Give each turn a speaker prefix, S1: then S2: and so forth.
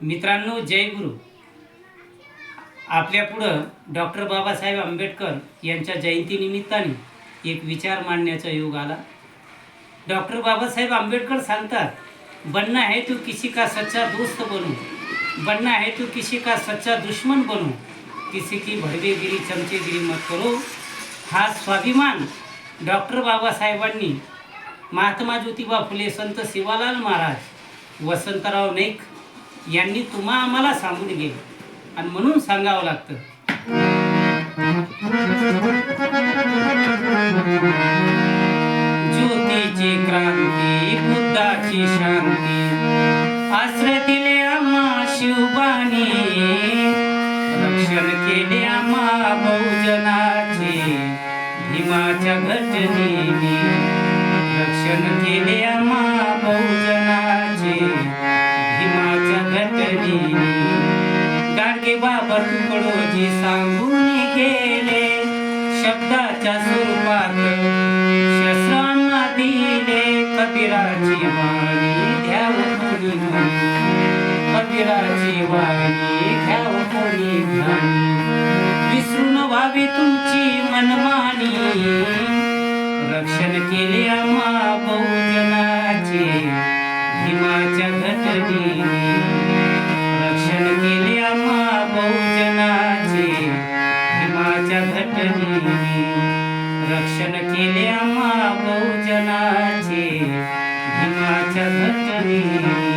S1: मित्रांनो, जय गुरु. आपल्या पुढं डॉक्टर बाबासाहेब आंबेडकर यांच्या जयंतीनिमित्ताने एक विचार मांडण्याचा योग आला. डॉक्टर बाबासाहेब आंबेडकर सांगतात, बनना है तो किसी का सच्चा दोस्त बनू, बनना है तो किसी का सच्चा दुश्मन बनू, किसी की भडवेगिरी चमचेगिरी मत करो. हा स्वाभिमान डॉक्टर बाबासाहेबांनी महात्मा ज्योतिबा फुले, संत शिवालाल महाराज, वसंतराव नाईक यांनी तुम्हा आम्हाला सांगून गेले आणि म्हणून सांगावं लागतं. ज्योतीची क्रांती, बुद्धाची शांती, आश्रय दिले आम्हा शिवबाणी, रक्षण केले आम्हा बहुजनाचे भीमाच्या घटनेने, रक्षण केले आम्हा बहुजनाचे भीमाच्या घटनेने. गाडगे बाबा तुकडोजी सांगून गेले, शब्दाच्या स्वरूपात शस्त्रांना दिले. कबीराची वाणी घ्याव कोणी म्हणी, कबीराची वाणी घ्याव कोणी ध्यानी, विसरून व्हावी तुमची मनमानी. रक्षण केले आम्हा बहुजनाचे भीमाच्या घटनेने, रक्षण केले आम्हा बहुजनाचे भीमाच्या घटनेने, रक्षण केले आम्हा बहुजनाचे भीमाच्या घटनेने.